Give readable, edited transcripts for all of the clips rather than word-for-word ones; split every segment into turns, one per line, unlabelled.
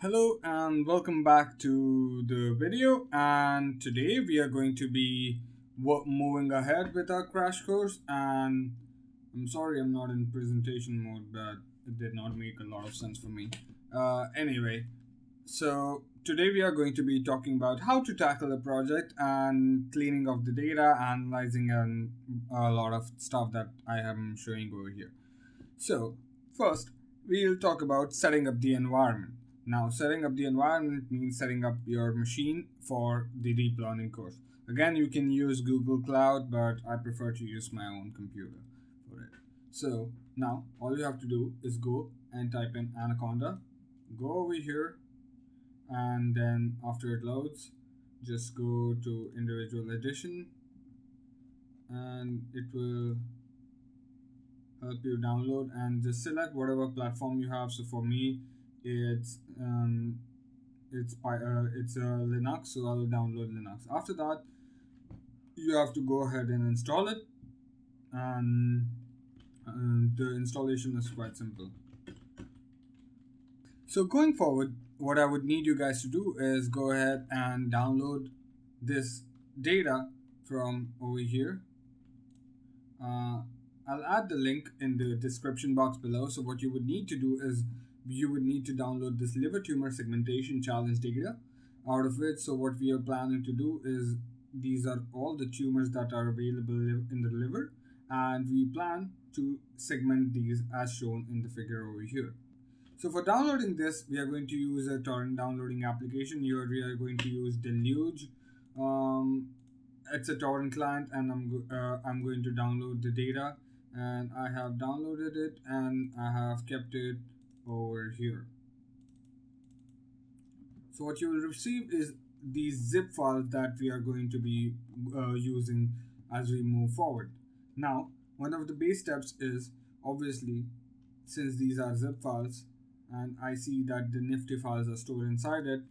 Hello and welcome back to the video, and today we are going to be moving ahead with our crash course. And I'm sorry I'm not in presentation mode, but it did not make a lot of sense for me. Anyway, so today we are going to be talking about how to tackle a project and cleaning of the data, analyzing, and a lot of stuff that I am showing over here. So, first, we'll talk about setting up the environment. Now, setting up the environment means setting up your machine for the deep learning course. Again, you can use Google Cloud, but I prefer to use my own computer for it. So, now all you have to do is go and type in Anaconda, go over here, and then after it loads, just go to individual edition, and it will help you download and just select whatever platform you have. So for me, it's Linux, so I'll download Linux. After that, you have to go ahead and install it, and the installation is quite simple. So going forward, what I would need you guys to do is go ahead and download this data from over here. I'll add the link in the description box below. So what you would need to do is you would need to download this liver tumor segmentation challenge data out of it. So what we are planning to do is these are all the tumors that are available in the liver, and we plan to segment these as shown in the figure over here. So for downloading this, we are going to use a torrent downloading application. Here we are going to use Deluge. It's a torrent client, and I'm going to download the data, and I have downloaded it and I have kept it over here. So what you will receive is these zip files that we are going to be using as we move forward. Now, one of the base steps is obviously, since these are zip files and I see that the nifty files are stored inside it,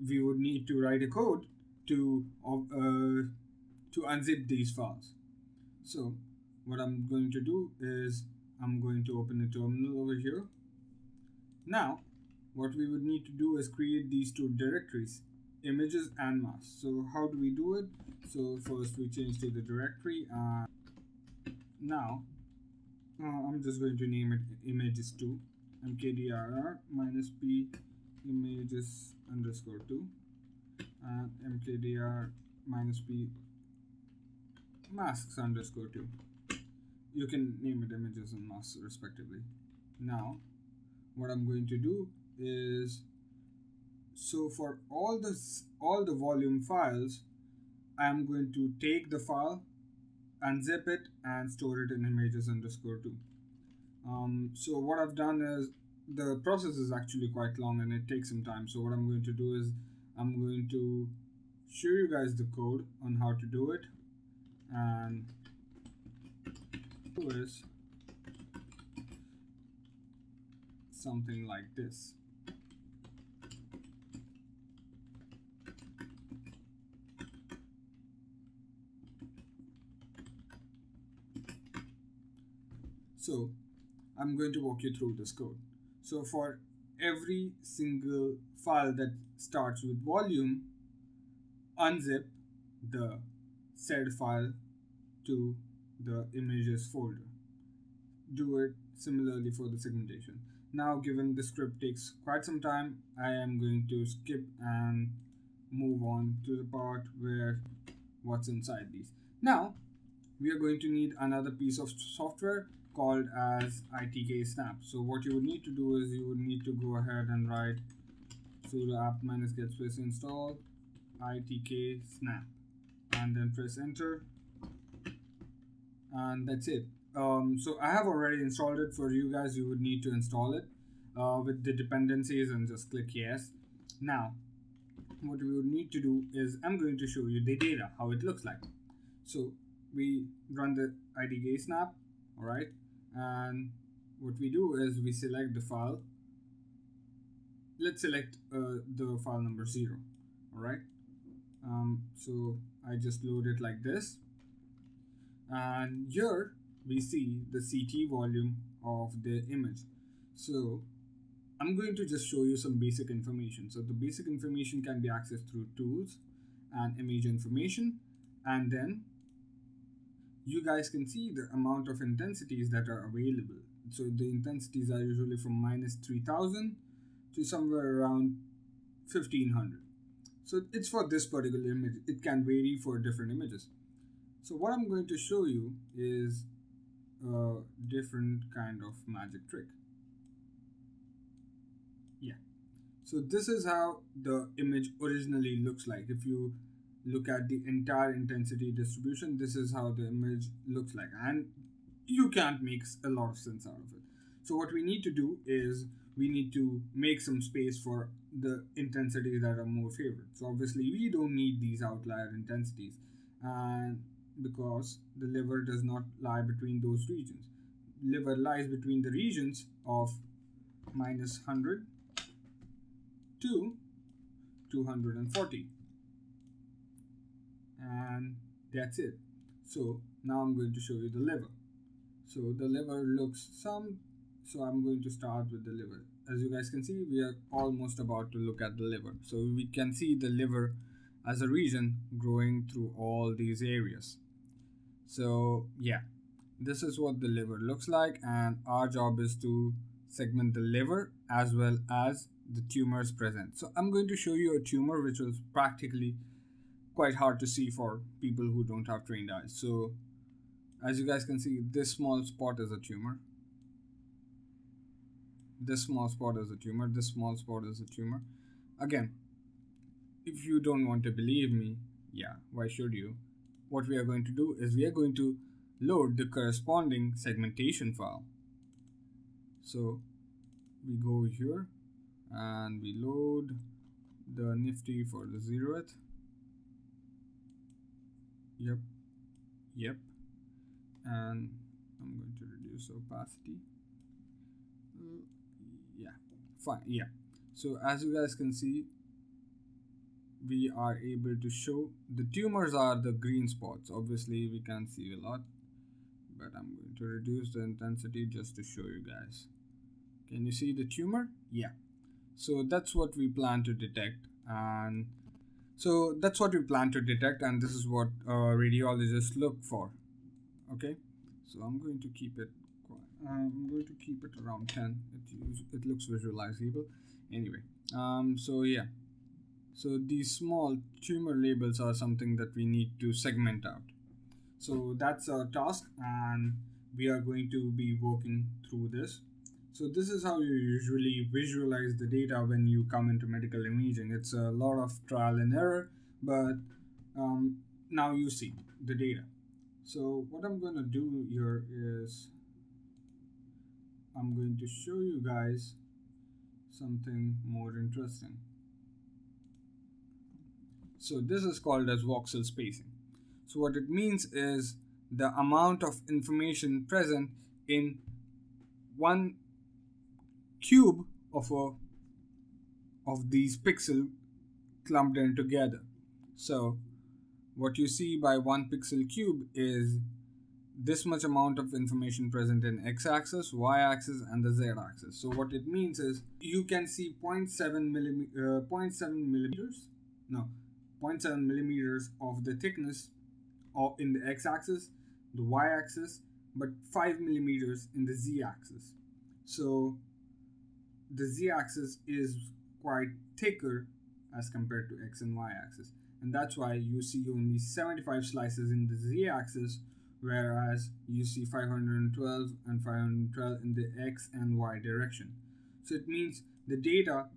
we would need to write a code to unzip these files. So what I'm going to do is I'm going to open a terminal over here. Now what we would need to do is create these two directories, images and masks. So how do we do it? So first we change to the directory, and now I'm just going to name it images2 mkdir minus p images underscore 2 and mkdir minus p masks underscore 2. You can name it images and masks respectively. Now what I'm going to do is, so for all the volume files, I'm going to take the file, unzip it, and store it in images underscore 2. So what I've done is, the process is actually quite long and it takes some time. So what I'm going to do is I'm going to show you guys the code on how to do it, and is something like this. So I'm going to walk you through this code. So for every single file that starts with volume, unzip the said file to the images folder. Do it similarly for the segmentation. Now, given the script takes quite some time, I am going to skip and move on to the part where what's inside these. Now we are going to need another piece of software called as ITK snap. So what you would need to do is you would need to go ahead and write sudo apt-get space install ITK snap and then press enter, and that's it. So I have already installed it. For you guys, you would need to install it with the dependencies and just click yes. Now what we would need to do is I'm going to show you the data, how it looks like. So we run the ITK snap, all right, and what we do is we select the file. Let's select the file number 0, all right. So I just load it like this, and here we see the CT volume of the image. So I'm going to just show you some basic information. So the basic information can be accessed through tools and image information, and then you guys can see the amount of intensities that are available. So the intensities are usually from minus 3000 to somewhere around 1500. So it's for this particular image. It can vary for different images. So what I'm going to show you is a different kind of magic trick. Yeah. So this is how the image originally looks like. If you look at the entire intensity distribution, this is how the image looks like, and you can't make a lot of sense out of it. So what we need to do is we need to make some space for the intensities that are more favored. So obviously we don't need these outlier intensities, and because the liver does not lie between those regions. Liver lies between the regions of minus 100 to 240, and that's it. So now I'm going to show you the liver. So the liver looks so I'm going to start with the liver. As you guys can see, we are almost about to look at the liver. So we can see the liver as a region growing through all these areas. So yeah, this is what the liver looks like, and our job is to segment the liver as well as the tumors present. So I'm going to show you a tumor which was practically quite hard to see for people who don't have trained eyes. So as you guys can see, this small spot is a tumor. This small spot is a tumor. This small spot is a tumor. Again, if you don't want to believe me, yeah, why should you? What we are going to do is we are going to load the corresponding segmentation file. So we go here and we load the nifty for the 0th. Yep. And I'm going to reduce opacity. Yeah, fine. Yeah. So as you guys can see, we are able to show the tumors are the green spots. Obviously we can't see a lot, but I'm going to reduce the intensity just to show you guys. Can you see the tumor? Yeah. So that's what we plan to detect, and this is what radiologists look for. Okay, so I'm going to keep it around 10. It looks visualizable anyway. So yeah, so these small tumor labels are something that we need to segment out. So that's our task, and we are going to be working through this. So this is how you usually visualize the data when you come into medical imaging. It's a lot of trial and error, but now you see the data. So what I'm going to do here is I'm going to show you guys something more interesting. So this is called as voxel spacing. So what it means is the amount of information present in one cube of these pixels clumped in together. So what you see by one pixel cube is this much amount of information present in x-axis, y-axis, and the z-axis. So what it means is you can see 0.7 millimeters of the thickness in the x-axis, the y-axis, but 5 millimeters in the z-axis. So the z-axis is quite thicker as compared to x and y-axis, and that's why you see only 75 slices in the z-axis, whereas you see 512 and 512 in the x and y direction. So it means the data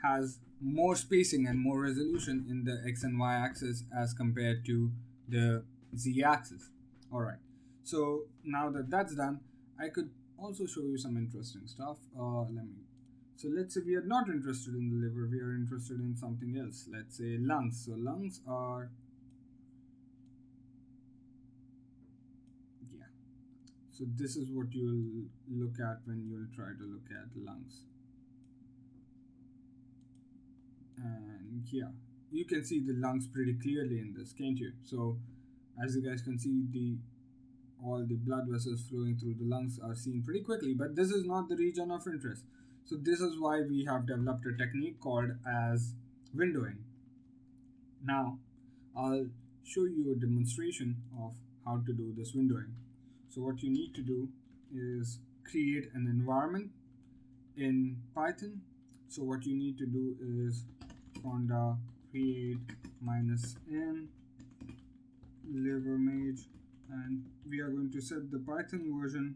has more spacing and more resolution in the x and y axis as compared to the z axis. Alright, so now that that's done, I could also show you some interesting stuff. So let's say we are not interested in the liver, we are interested in something else. Let's say lungs. So lungs are, yeah. So this is what you'll look at when you'll try to look at lungs. And yeah, you can see the lungs pretty clearly in this, can't you? So as you guys can see, all the blood vessels flowing through the lungs are seen pretty quickly, but this is not the region of interest. So this is why we have developed a technique called as windowing. Now I'll show you a demonstration of how to do this windowing. So what you need to do is create an environment in Python. So what you need to do is conda create -n live image, and we are going to set the Python version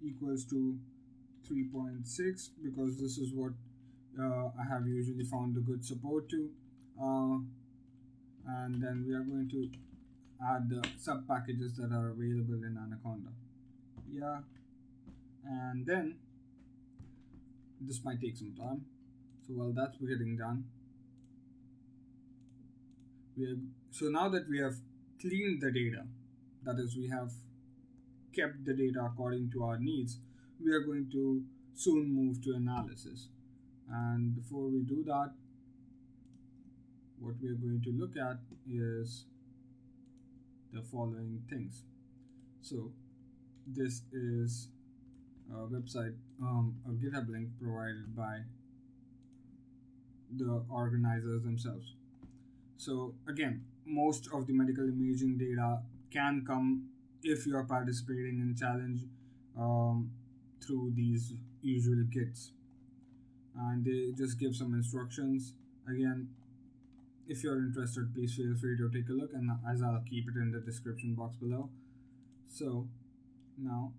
equals to 3.6 because this is what I have usually found a good support to, and then we are going to add the sub packages that are available in Anaconda. Yeah, and then this might take some time. So while that's getting done, so now that we have cleaned the data, that is, we have kept the data according to our needs, we are going to soon move to analysis. And before we do that, what we are going to look at is the following things. So this is a website, a GitHub link provided by the organizers themselves. So again, most of the medical imaging data can come if you are participating in challenge through these usual kits, and they just give some instructions. Again, if you're interested, please feel free to take a look, and as I'll keep it in the description box below. So now,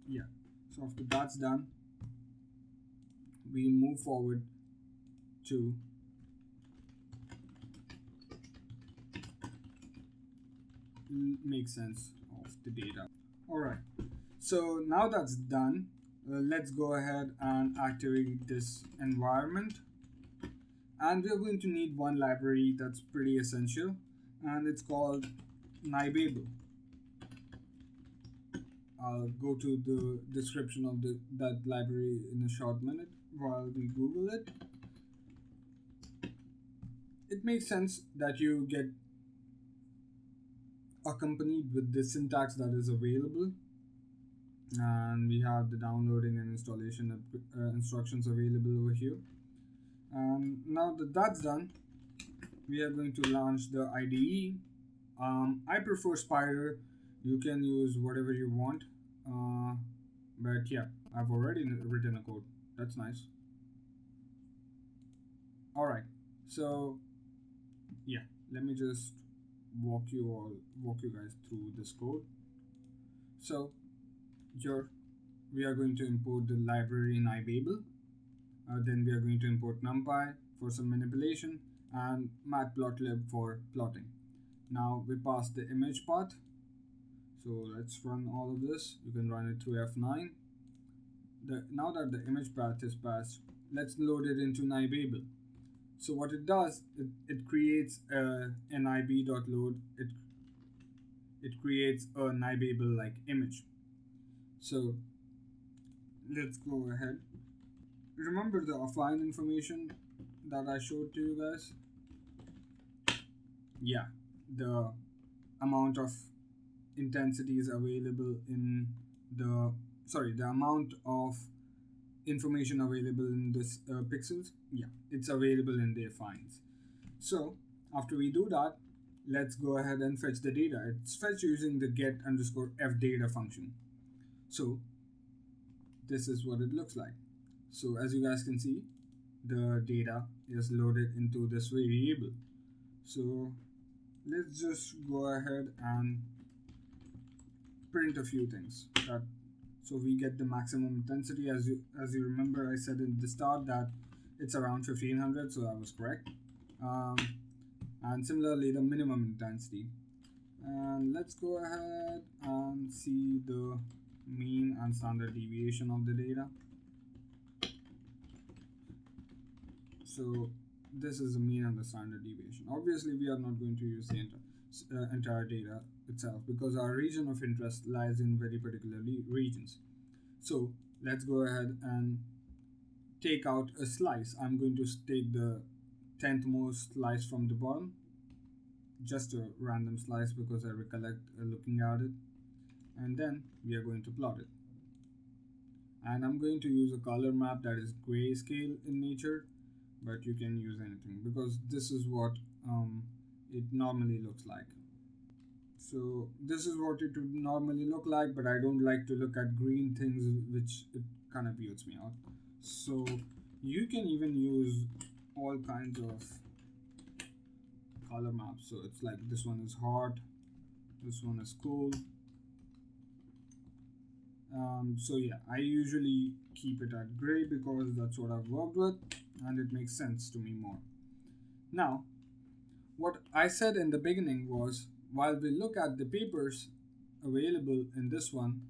yeah, so after that's done, we move forward to make sense of the data. Alright, so now that's done, let's go ahead and activate this environment. And we're going to need one library that's pretty essential, and it's called nibable. I'll go to the description of that library in a short minute while we Google it. It makes sense that you get accompanied with the syntax that is available, and we have the downloading and installation instructions available over here. And now that that's done, we are going to launch the IDE. I prefer Spider. You can use whatever you want, but yeah, I've already written a code. That's nice. Alright, so yeah, let me just walk you guys through this code. So here we are going to import the library nibable. Then we are going to import numpy for some manipulation and matplotlib for plotting. Now we pass the image path. So let's run all of this. You can run it through F9. Now that the image path is passed, let's load it into nibable. So what it does, it creates a nib.load. It creates a nibable like image. So let's go ahead. Remember the offline information that I showed to you guys? Yeah, the amount of intensity is available in the amount of information available in this pixels. Yeah, it's available in their finds. So after we do that, let's go ahead and fetch the data. It's fetched using the get_fdata function. So this is what it looks like. So as you guys can see, the data is loaded into this variable. So let's just go ahead and print a few things. So we get the maximum intensity. As you remember, I said in the start that it's around 1500, so that was correct. And similarly, the minimum intensity. And let's go ahead and see the mean and standard deviation of the data. So this is the mean and the standard deviation. Obviously, we are not going to use the entire data itself because our region of interest lies in very particular regions. So let's go ahead and take out a slice. I'm going to take the 10th most slice from the bottom, just a random slice because I recollect looking at it, and then we are going to plot it. and I'm going to use a color map that is grayscale in nature, but you can use anything because this is what it normally looks like. So this is what it would normally look like, but I don't like to look at green things, which it kind of weirds me out. So you can even use all kinds of color maps. So it's like this one is hot, this one is cool. So yeah, I usually keep it at gray because that's what I've worked with and it makes sense to me more. Now, what I said in the beginning was, while we look at the papers available in this one,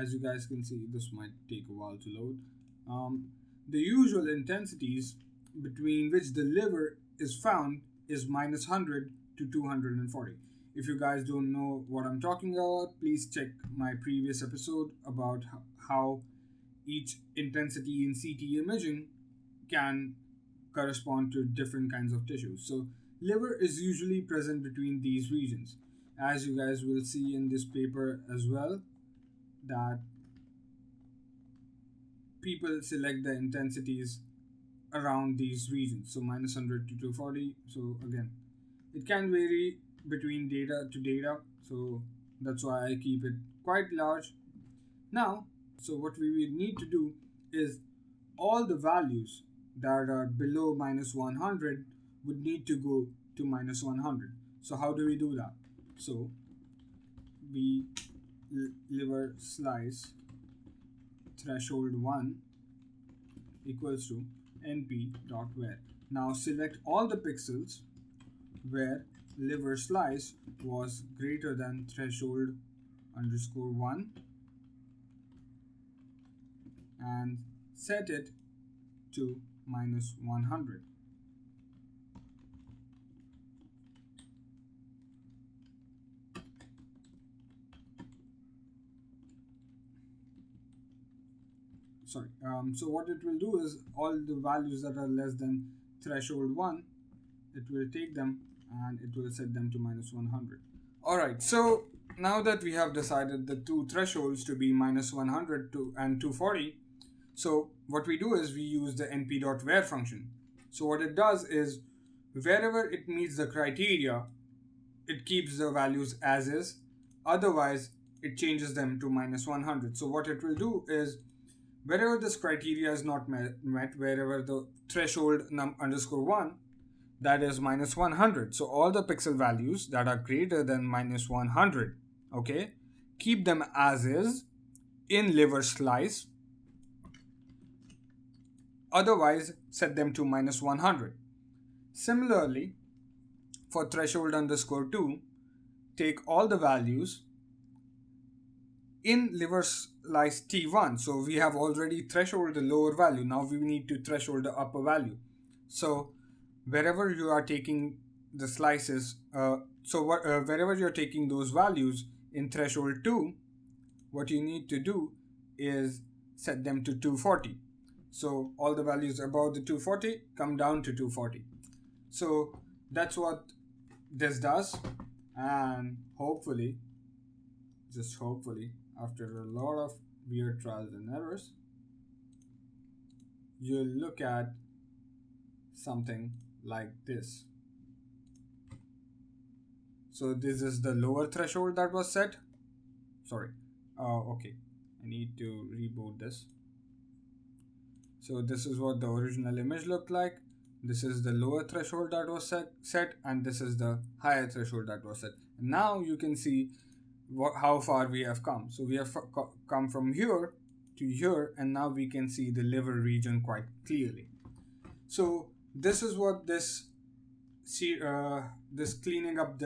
as you guys can see, this might take a while to load. The usual intensities between which the liver is found is -100 to 240. If you guys don't know what I'm talking about, please check my previous episode about how each intensity in CT imaging can correspond to different kinds of tissues. So liver is usually present between these regions. As you guys will see in this paper as well, that people select the intensities around these regions. So -100 to 240. So again, it can vary between data to data. So that's why I keep it quite large. Now, so what we will need to do is all the values that are below -100 would need to go to -100. So how do we do that? So we liver slice threshold 1 equals to np.where. Now select all the pixels where liver slice was greater than threshold _1 and set it to -100. So what it will do is all the values that are less than threshold 1, it will take them and it will set them to -100. Alright, so now that we have decided the two thresholds to be -100 and 240, so what we do is we use the np.where function. So what it does is wherever it meets the criteria, it keeps the values as is. Otherwise, it changes them to -100. So what it will do is wherever this criteria is not met, wherever the threshold _1, that is -100. So all the pixel values that are greater than -100, okay, keep them as is in liver slice. Otherwise, set them to -100. Similarly, for threshold _2, take all the values in liver slice T1. So we have already threshold the lower value. Now we need to threshold the upper value. So wherever you are taking the slices, wherever you're taking those values in threshold 2, what you need to do is set them to 240. So all the values above the 240 come down to 240. So that's what this does, and hopefully, just hopefully, after a lot of weird trials and errors, you'll look at something like this. So this is the lower threshold that was set. Sorry. Okay. I need to reboot this. So this is what the original image looked like. This is the lower threshold that was set, and this is the higher threshold that was set. Now you can see how far we have come. So we have come from here to here, and now we can see the liver region quite clearly. So this is what this cleaning up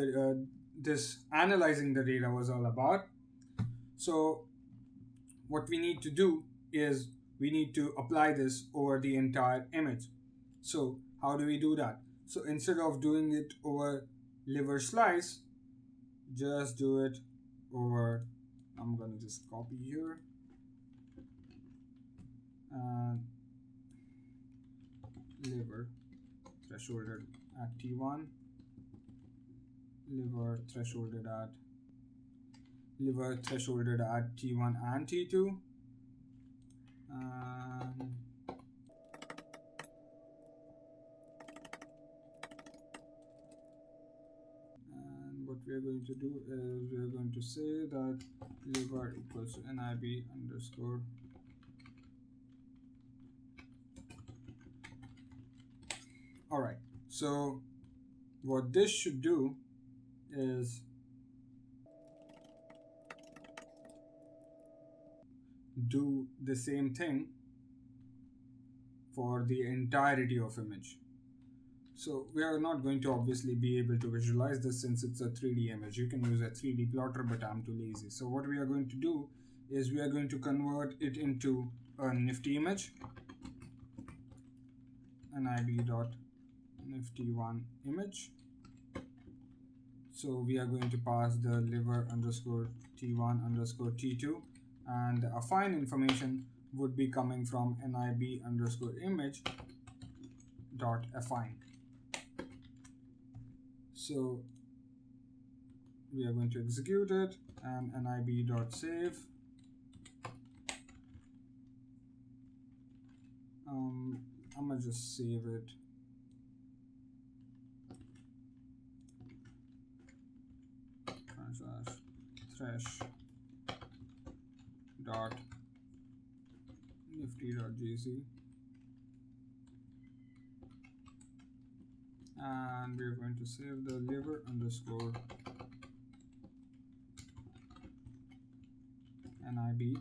this analyzing the data was all about. So what we need to do is we need to apply this over the entire image. So how do we do that? So instead of doing it over liver slice, just do it over, I'm gonna just copy here and liver thresholded at T1, liver thresholded at liver thresholded at T1 and T2. And what we are going to do is we are going to say that liver equals to NIB underscore alright. So what this should do is do the same thing for the entirety of image. So we are not going to obviously be able to visualize this since it's a 3D image. You can use a 3D plotter, but I'm too lazy. So what we are going to do is we are going to convert it into a nifty image, nib.nifty1 image. So we are going to pass the liver underscore T1 underscore T2, and the affine information would be coming from nib underscore image dot affine. So we are going to execute it, and nib dot save. I'm gonna just save it. Thresh dot nifty.jc, and we're going to save the liver underscore nib,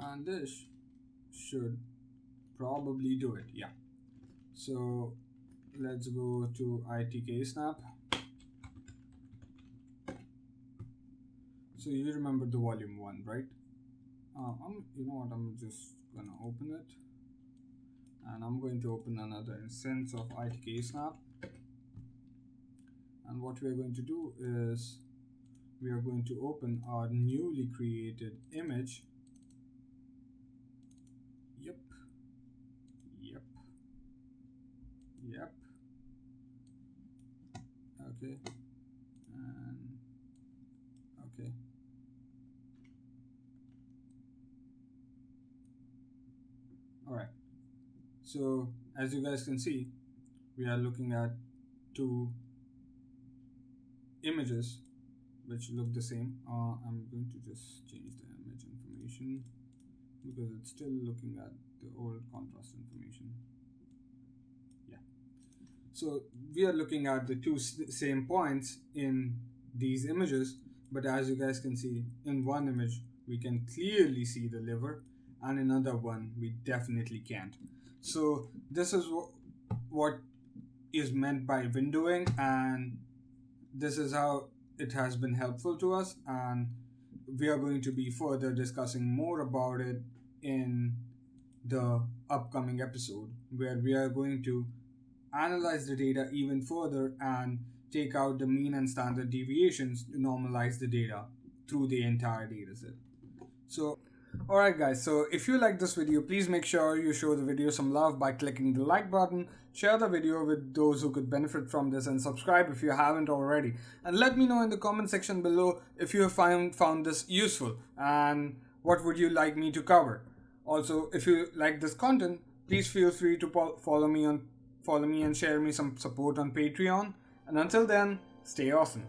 and this should probably do it. Yeah, so let's go to ITK snap. So you remember the volume 1, right? You know what, I'm just gonna open it, and I'm going to open another instance of ITK snap. And what we are going to do is we are going to open our newly created image. Yep. Okay. And okay. Alright. So as you guys can see, we are looking at two images which look the same. I'm going to just change the image information because it's still looking at the old contrast information. Yeah. So we are looking at the two same points in these images, but as you guys can see, in one image we can clearly see the liver, and in another one we definitely can't. So this is what is meant by windowing, and this is how it has been helpful to us, and we are going to be further discussing more about it in the upcoming episode, where we are going to analyze the data even further and take out the mean and standard deviations to normalize the data through the entire dataset. So alright guys, so if you like this video, please make sure you show the video some love by clicking the like button, share the video with those who could benefit from this, and subscribe if you haven't already. And let me know in the comment section below if you have found this useful and what would you like me to cover. Also, if you like this content, please feel free to follow me and share me some support on Patreon. And until then, stay awesome.